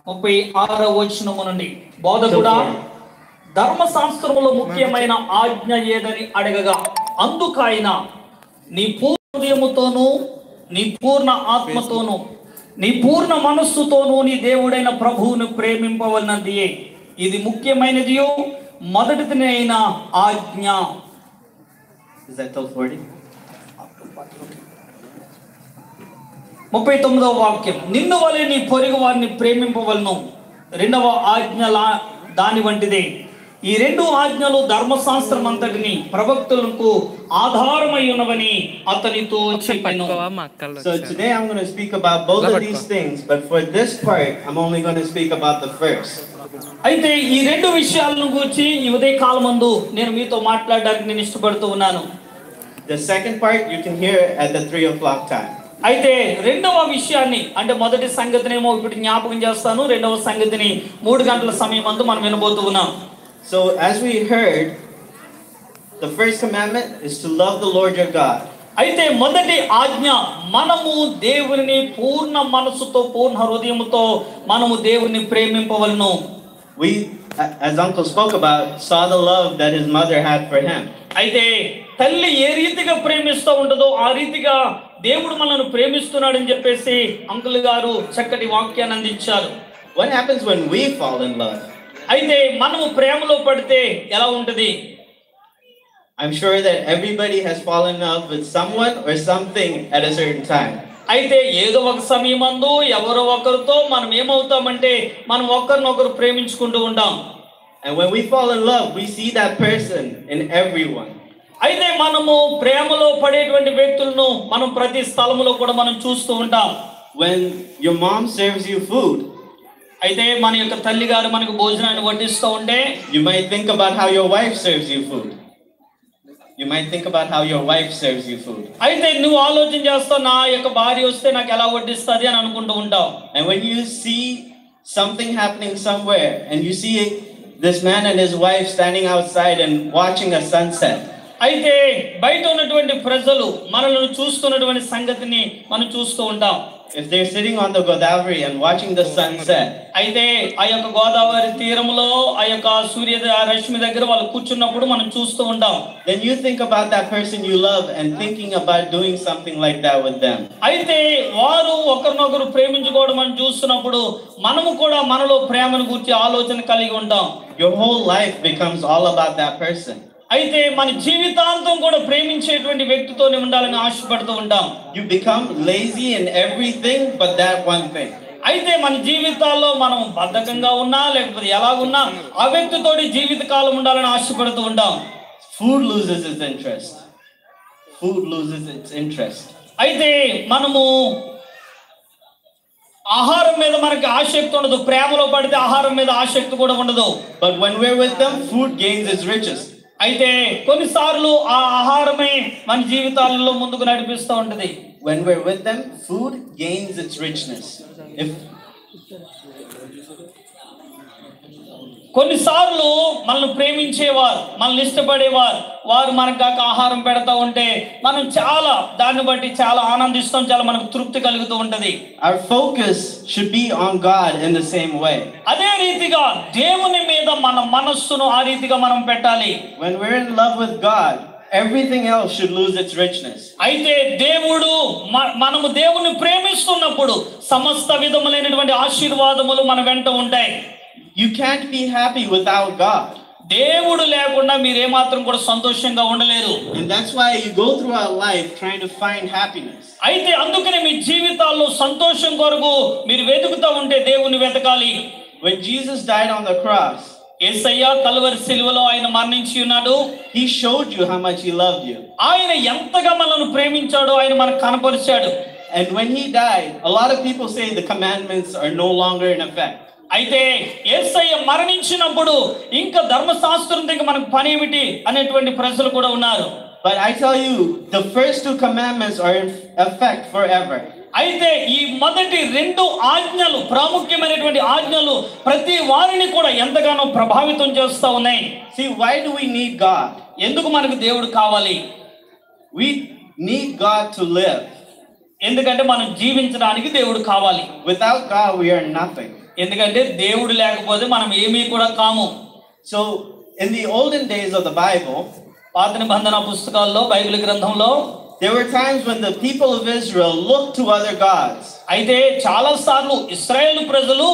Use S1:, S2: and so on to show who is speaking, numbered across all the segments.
S1: 36వ వచనము నుండి బోధకుడా ధర్మశాస్త్రములో ముఖ్యమైన ఆజ్ఞ ఏదని అడగగా అందుకైన నీ పూర్ణ హృదయముతోను నీ పూర్ణ ఆత్మతోను నీ పూర్ణ మనస్సుతోను నీ దేవుడైన ప్రభువును ప్రేమింపవలనదియే ఇది ముఖ్యమైనదియో మొదటిదైన ఆజ్ఞ.
S2: Is that till 40?
S1: 39వ వాక్యం నిన్ను వలె నీ పొరుగు వారిని ప్రేమింపవలను రెండవ ఆజ్ఞ దాని వంటిదే. ఈ రెండు ఆజ్ఞలు ధర్మశాస్త్రం అంతటిని ప్రవక్తలకు ఆధారమై ఉన్నవని అతనితో చెప్పెను.
S2: So today I'm going to speak about both of these things, but for this part I'm only going to speak about the first.
S1: అయితే ఈ రెండు విషయాలను గురించి ఈ ఉదయ కాలమందు నేను మీతో మాట్లాడడానికి నేను ఇష్టపడుతూ ఉన్నాను.
S2: The second part you can hear at the 3 o'clock time.
S1: అయితే రెండవ విషయాన్ని అంటే మొదటి సంగతినేమో ఇప్పుడు జ్ఞాపకం చేస్తాను, రెండవ సంగతిని 3 గంటల సమయమందు మనం వినబోతూ ఉన్నాం.
S2: So as we heard, the first commandment is to love the Lord your God.
S1: అయితే మొదటి ఆజ్ఞ మనము దేవుని పూర్ణ మనసుతో పూర్ణ హృదయముతో మనము దేవుని ప్రేమింపవలను.
S2: We, as Uncle spoke about, saw the love that his mother had for him.
S1: అయితే తల్లి ఏ రీతిగా ప్రేమిస్తూ ఉంటుందో ఆ రీతిగా దేవుడు మనల్ని ప్రేమిస్తున్నాడని చెప్పేసి అంకుల్ గారు చక్కటి వాక్యాన్ని అందించారు.
S2: What happens when we fall in love?
S1: అయితే మనము ప్రేమలో పడితే ఎలా ఉంటది?
S2: I'm sure that everybody has fallen in love with someone or something at a certain time.
S1: అయితే ఏదో ఒక సమయమందు ఎవరో ఒకరితో మనం ఏమవుతామంటే మనం ఒకరినొకరు ప్రేమించుకుంటూ ఉంటాం.
S2: And when we fall in love, we see that person in everyone.
S1: అయితే మనము ప్రేమలో పడేటువంటి వ్యక్తులను మనం ప్రతి స్థలములో కూడా మనం చూస్తూ ఉంటాం.
S2: When your mom serves you food,
S1: అయితే మన యొక్క తల్లి గారు మనకు భోజనాన్ని వడ్డిస్తూ ఉంటే
S2: you might think about how your wife serves you food. You might think about how your wife serves you food.
S1: అయితే నువ్వు ఆలోచన చేస్తావు నా యొక్క భార్య వస్తే నాకు ఎలా వడ్డిస్తుంది అని అనుకుంటూ ఉంటావు.
S2: And when you see something happening somewhere and you see this man and his wife standing outside and watching a sunset,
S1: అయితే బయట ఉన్నటువంటి ప్రజలు మనల్ని చూస్తున్నటువంటి సంగతిని మనం చూస్తూ ఉంటాం.
S2: if they're sitting on the Godavari and watching the sunset,
S1: అయితే ఆ యొక్క గోదావరి తీరంలో ఆ యొక్క సూర్య రశ్మి దగ్గర వాళ్ళు కూర్చున్నప్పుడు మనం చూస్తూ ఉంటాం.
S2: then you think about that person you love and thinking about doing something like that with them.
S1: అయితే వారు ఒకరినొకరు ప్రేమించుకోవడం మనం చూస్తున్నప్పుడు మనము కూడా మనలో ప్రేమను గురించి ఆలోచన కలిగి ఉంటాం.
S2: Your whole life becomes all about that person.
S1: అయితే మన జీవితాంతం కూడా ప్రేమించేటువంటి వ్యక్తితోనే ఉండాలని ఆశపడుతూ ఉంటాం.
S2: You become lazy in everything but that one thing.
S1: అయితే మన జీవితాల్లో మనం బద్ధకంగా ఉన్నా లేకపోతే ఎలాగున్నా ఆ వ్యక్తితోటి జీవితకాలం ఉండాలని ఆశపడుతూ ఉంటాం.
S2: Food loses its interest. Food loses its interest.
S1: అయితే మనము ఆహారం మీద మనకి ఆసక్తి ఉండదు, ప్రేమలో పడితే ఆహారం మీద ఆసక్తి కూడా ఉండదు.
S2: But when we're with them, food gains its riches.
S1: అయితే కొన్నిసార్లు ఆ ఆహారమే మన జీవితాలలో ముందుకు నడిపిస్తూ ఉంటది.
S2: When we're with them, food gains its richness.
S1: కొన్నిసార్లు మనల్ని ప్రేమించేవారు మనల్ని ఇష్టపడేవారు వారు మనకు కాక ఆహారం పెడతా ఉంటే మనం చాలా దాన్ని బట్టి చాలా ఆనందిస్తాం, చాలా మనకు తృప్తి కలుగుతూ ఉంటది.
S2: Our focus should be on God in the same way.
S1: అదే రీతిగా దేవుని మీద మన మనస్సును ఆ రీతిగా మనం పెట్టాలి.
S2: When we're in love with God, everything else should lose its richness.
S1: అయితే దేవుడు మనము దేవుని ప్రేమిస్తున్నప్పుడు సమస్త విధములైనటువంటి ఆశీర్వాదములు మన వెంట ఉంటాయి.
S2: You can't be happy without God.
S1: దేవుడు లేకుండా మీరు ఏమాత్రం కూడా సంతోషంగా ఉండలేరు.
S2: And that's why you go throughout life trying to find happiness.
S1: అయితే అందుకనే మీ జీవితాల్లో సంతోషం కొరకు మీరు వెతుకుతూ ఉంటే దేవుని వెతకాలి.
S2: When Jesus died on the cross,
S1: Yesayya Calvary సిలువలో ఆయన మరణించి ఉన్నాడు.
S2: he showed you how much he loved you.
S1: ఆయన ఎంతగా మనల్ని ప్రేమించాడో ఆయన మనకు కనపరిచాడు.
S2: And when he died, a lot of people say the commandments are no longer in effect.
S1: అయితే యేసయ్య మరణించినప్పుడు ఇంకా ధర్మశాస్త్రం దగ్గర మనకు పని ఏమిటి అనేటువంటి ప్రజలు కూడా ఉన్నారు.
S2: But I tell you, the first 2 commandments are in effect forever.
S1: అయితే ఈ మొదటి 2 ఆజ్ఞలు ప్రాముఖ్యమైనటువంటి ఆజ్ఞలు ప్రతి వారిని కూడా ఎంతగానో ప్రభావితం చేస్తూ ఉన్నాయి.
S2: See, why do we need God?
S1: ఎందుకు మనకు దేవుడు కావాలి?
S2: We need God to live.
S1: ఎందుకంటే మనం జీవించడానికి దేవుడు కావాలి.
S2: Without God, we are nothing.
S1: ఎందుకంటే దేవుడు లేకపోతే మనం ఏమీ కూడా కాము.
S2: So in the olden days of the Bible,
S1: పాత నిబంధన పుస్తకాల్లో బైబిల్ గ్రంథంలో
S2: there were times when the people of Israel looked to other gods.
S1: అయితే చాలా సార్లు ఇశ్రాయేలు ప్రజలు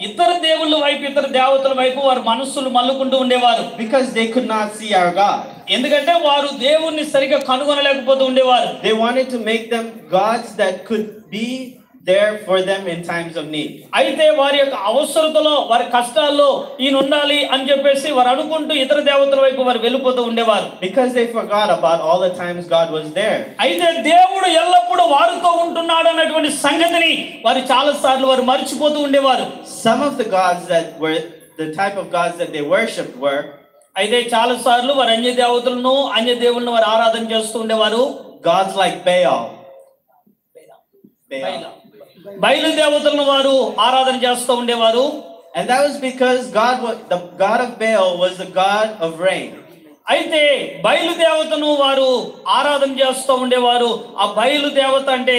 S1: ఇతర దేవుళ్ళ వైపు, ఇతర దేవతల వైపు వారి మనస్సులు మల్లుకుంటూ ఉండేవారు.
S2: Because they could not see our God.
S1: ఎందుకంటే వారు దేవుణ్ణి సరిగా కనుగొనలేకపోతూ ఉండేవారు.
S2: They wanted to make them gods that could be there for them in times of need.
S1: అయితే వారి యొక్క అవసరతలో, వారి కష్టాల్లో ఈయన ఉండాలి అని చెప్పేసి వారు అనుకుంటూ ఇతర దేవతల వైపు వారు వెళ్ళిపోతూ ఉండేవారు.
S2: Because they forgot about all the times God was there.
S1: అయితే దేవుడు ఎల్లప్పుడూ వారితో ఉంటున్నాడు అన్నటువంటి సంగతిని వారు చాలా సార్లు వారు మర్చిపోతూ ఉండేవారు.
S2: Some of the gods that were the type of gods that they worshipped were,
S1: అయితే చాలా సార్లు వారు అన్య దేవతలను, అన్య దేవుళ్ళను వారు ఆరాధన చేస్తూ ఉండేవారు.
S2: gods like Baal.
S1: బయలు దేవతలను వారు ఆరాధన చేస్తూ ఉండేవారు.
S2: And that was because the God of Baal was the God of rain.
S1: అయితే బయలు దేవతను వారు ఆరాధన చేస్తూ ఉండేవారు. ఆ బయలు దేవత అంటే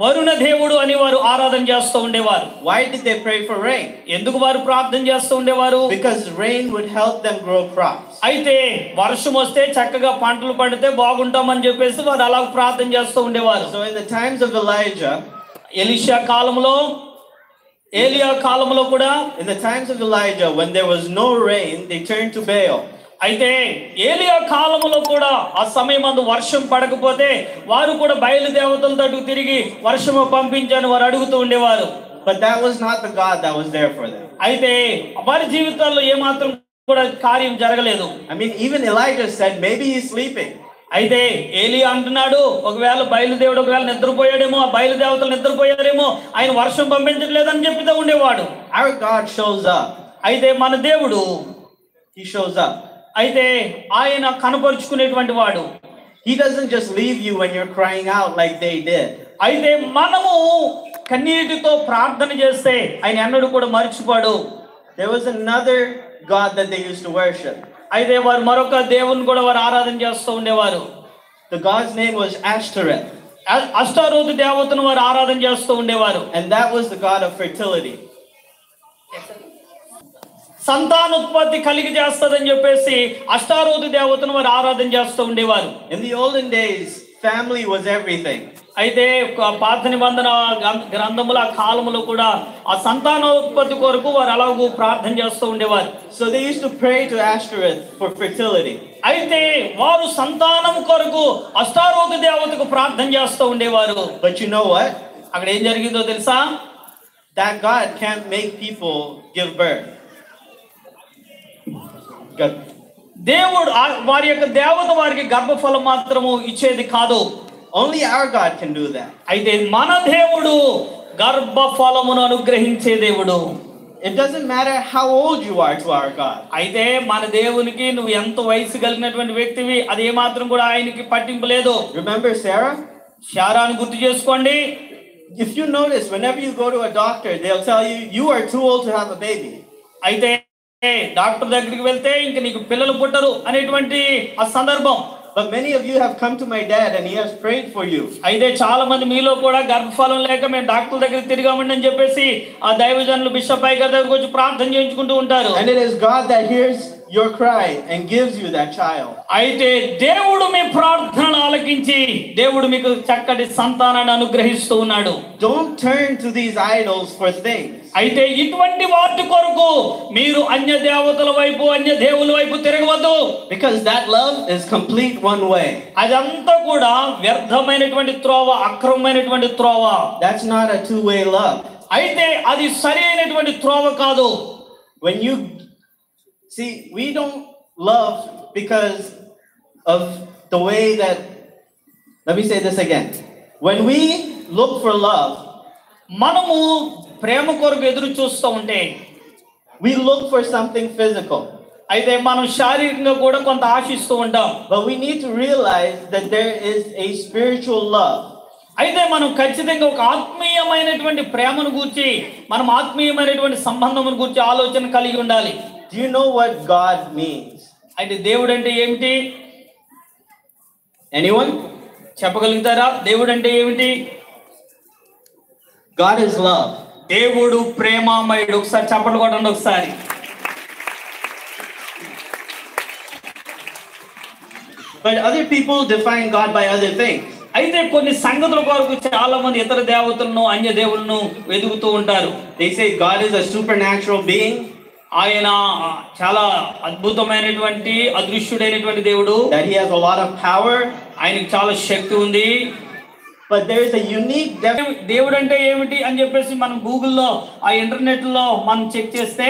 S1: వరుణ దేవుడు అని వారు ఆరాధన చేస్తూ ఉండేవారు.
S2: Why did they pray for rain?
S1: ఎందుకు వారు ప్రార్థన చేస్తూ ఉండేవారు?
S2: Because rain would help them grow crops.
S1: అయితే వర్షం వస్తే చక్కగా పంటలు పండితే బాగుంటామని చెప్పేసి వారు అలా ప్రార్థన చేస్తూ ఉండేవారు.
S2: So in the times of Elijah,
S1: Elisha కాలంలో, ఏలియా కాలంలో కూడా,
S2: in the times of Elijah, when there was no rain, they turned to Baal.
S1: అయితే ఏలియా కాలంలో కూడా ఆ సమయమందు వర్షం పడకపోతే వారు కూడా బయలు దేవతలతో తిరిగి వర్షము పంపించని వారు అడుగుతూ ఉండేవారు.
S2: But that was not the God that was there for them.
S1: అయితే వారి జీవితాల్లో ఏమాత్రం కూడా కార్యం జరగలేదు.
S2: I mean, even Elijah said maybe he's sleeping.
S1: అయితే ఏలియా అంటున్నాడు, ఒకవేళ బయలుదేవుడు ఒకవేళ నిద్రపోయాడేమో, ఆ బయలుదేవతలు నిద్రపోయారేమో, ఆయన వర్షం పంపించట్లేదని చెప్తూ ఉండేవాడు.
S2: Our God shows up.
S1: అయితే మన దేవుడు,
S2: He shows up.
S1: అయితే ఆయన కనపరుచుకునేటువంటి వాడు.
S2: He doesn't just leave you when you're crying out like they did.
S1: అయితే మనము కన్నీటితో ప్రార్థన చేస్తే ఆయన ఎన్నడూ కూడా మర్చిపోడు.
S2: There was another God that they used to worship.
S1: అయితే వారు మరొక దేవుని కూడా వారు ఆరాధన చేస్తూ ఉండేవారు.
S2: The God's name was Ashtoreth.
S1: అష్టారోతు దేవతను వారు ఆరాధన చేస్తూ ఉండేవారు.
S2: And that was the God of fertility.
S1: సంతానోత్పత్తి కలిగి చేస్తదని చెప్పేసి అష్టారోతు దేవతను వారు ఆరాధన చేస్తూ ఉండేవారు.
S2: In the olden days, family was everything.
S1: అయితే పాత నిబంధన గ్రంథముల కాలములో కూడా ఆ సంతానోత్పత్తి కొరకు వారు అలాగూ ప్రార్థన చేస్తూ ఉండేవారు.
S2: So they used to pray to Ashtoreth for fertility.
S1: అయితే వారు సంతానం కొరకు అష్టారోతు దేవతకు ప్రార్థన చేస్తూ ఉండేవారు.
S2: But you know what?
S1: అక్కడ ఏం జరిగిందో తెలుసా?
S2: That God can't make people give birth. God.
S1: దేవుడు వారి యొక్క దేవత వారికి గర్భఫలం మాత్రము ఇచ్చేది కాదు.
S2: Only our God can do that.
S1: అయితే మన దేవుడు గర్భఫలమును అనుగ్రహించే దేవుడు.
S2: It doesn't matter how old you are to our God.
S1: అయితే మన దేవునికి నువ్వు ఎంత వయసు కలిగినటువంటి వ్యక్తివి అది ఏమాత్రం కూడా ఆయనకి పట్టింపు లేదు.
S2: Remember Sarah?
S1: శారాను గుర్తు చేసుకోండి.
S2: If you notice, whenever you go to a doctor, they'll tell you, you are too old to have a baby.
S1: అయితే డాక్టర్ దగ్గరికి వెళ్తే ఇంక నీకు పిల్లలు పుట్టరు అనేటువంటి ఆ సందర్భం.
S2: But many of you have come to my dad and he has prayed for you.
S1: అయితే చాలా మంది మీలో కూడా గర్భఫలం లేక మేము డాక్టర్ దగ్గర తిరిగామండి అని చెప్పేసి ఆ దైవజనులు బిషప్ అయ్య గారి దగ్గరకు వచ్చి ప్రార్థన చేయించుకుంటూ ఉంటారు.
S2: And it is God that hears your cry and gives you that child.
S1: అయితే దేవుడు మీ ప్రార్థనను ఆలకించి దేవుడు మీకు చక్కటి సంతానాన్ని అనుగ్రహిస్తూ ఉన్నాడు.
S2: Don't turn to these idols for things.
S1: అయితే ఇటువంటి వాటి కొరకు మీరు అన్య దేవతల వైపు, అన్య దేవుల వైపు తిరగవద్దు.
S2: Because that love is complete one way.
S1: అదంతా కూడా వ్యర్థమైనటువంటి త్రోవ, అక్రమమైనటువంటి త్రోవ.
S2: That's not a two-way love.
S1: అయితే అది సరైనటువంటి త్రోవ కాదు.
S2: When you see, we don't love because of the way that, let me say this again. When we look for love,
S1: మనము ప్రేమ కొరకు ఎదురు చూస్తూ ఉంటే
S2: we look for something physical.
S1: అయితే మనం శారీరకంగా కూడా కొంత ఆశిస్తూ ఉంటాం.
S2: But we need to realize that there is a spiritual love.
S1: అయితే మనం ఖచ్చితంగా ఒక ఆత్మీయమైనటువంటి ప్రేమను గూర్చి, మనం ఆత్మీయమైనటువంటి సంబంధమును గూర్చి ఆలోచన కలిగి ఉండాలి.
S2: Do you know what God means?
S1: అయితే దేవుడు అంటే ఏమిటి?
S2: Anyone?
S1: చెప్పగలుగుతారా? దేవుడు అంటే ఏమిటి?
S2: God is love.
S1: దేవుడు ప్రేమామయుడు. ఒకసారి చప్పట్లు కొట్టండి ఒకసారి.
S2: But other people define God by other things.
S1: అయితే కొన్ని సంగతుల కొరకు చాలా మంది ఇతర దేవతలను అన్య దేవులను వెతుకుతూ ఉంటారు.
S2: They say God is a supernatural being,
S1: ఆయన చాలా అద్భుతమైనటువంటి అదృశ్యుడైనటువంటి దేవుడు,
S2: that he has a lot of power,
S1: ఆయనకి చాలా శక్తి ఉంది.
S2: but there is a unique
S1: దేవుడు అంటే ఏమిటి అని చెప్పేసి మనం గూగుల్లో ఆ ఇంటర్నెట్ లో మనం చెక్ చేస్తే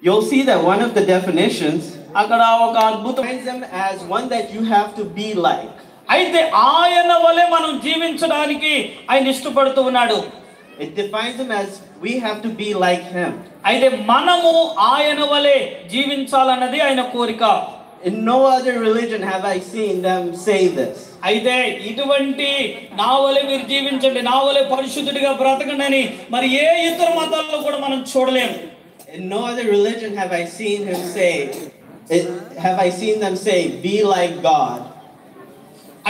S2: you'll see that one of the definitions
S1: అక్కడ ఒక అద్భుతం
S2: defines him as one that you have to be like.
S1: అయితే ఆయన వలె మనం జీవించడానికి ఆయన ఇష్టపడుతూ ఉన్నాడు.
S2: It defines him as we have to be like him.
S1: అయితే మనము ఆయన వలె జీవించాలన్నది ఆయన కోరిక.
S2: In no other religion have I seen them say this.
S1: అయితే ఇటువంటి నా వలె మీరు జీవించండి, నా వలె పరిశుద్ధుడిగా బ్రతకండి అని మరి ఏ ఇతర మతాల్లో కూడా మనం చూడలేము.
S2: In no other religion have I seen them say, be like God.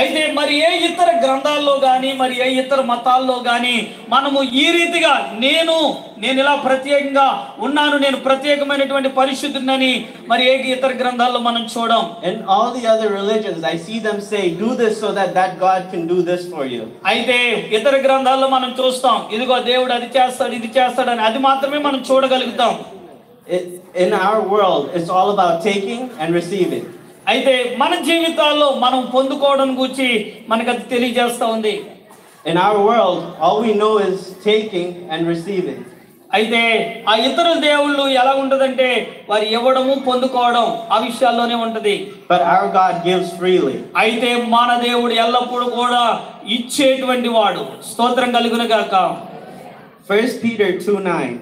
S1: అయితే మరి ఏ ఇతర గ్రంథాల్లో కానీ మరి ఏ ఇతర మతాల్లో కానీ మనము ఈ రీతిగా నేను ఇలా ప్రత్యేకంగా ఉన్నాను, నేను ప్రత్యేకమైనటువంటి పరిశుద్ధుడిని మరి ఏ ఇతర గ్రంథాల్లో మనం చూడం.
S2: In all the other religions I see them say, do this so that God can do this for you.
S1: అయితే ఇతర గ్రంథాల్లో మనం చూస్తాం, ఇదిగో దేవుడు అది చేస్తాడు ఇది చేస్తాడు అని, అది మాత్రమే మనం చూడగలుగుతాం.
S2: In our world it's all about taking and receiving.
S1: అయితే మన జీవితాల్లో మనం పొందుకోవడం గురించి మనకు అది తెలియజేస్తా ఉంది.
S2: In our world all we know is taking and receiving.
S1: అయితే ఆ ఇతర దేవుళ్ళు ఎలా ఉంటదంటే వారు ఇవ్వడము పొందుకోవడం ఆ విషయాల్లోనే ఉంటది.
S2: But our God gives freely.
S1: అయితే మన దేవుడు ఎల్లప్పుడూ కూడా ఇచ్చేటువంటి వాడు. స్తోత్రం కలుగును గాక.
S2: 1 Peter 2:9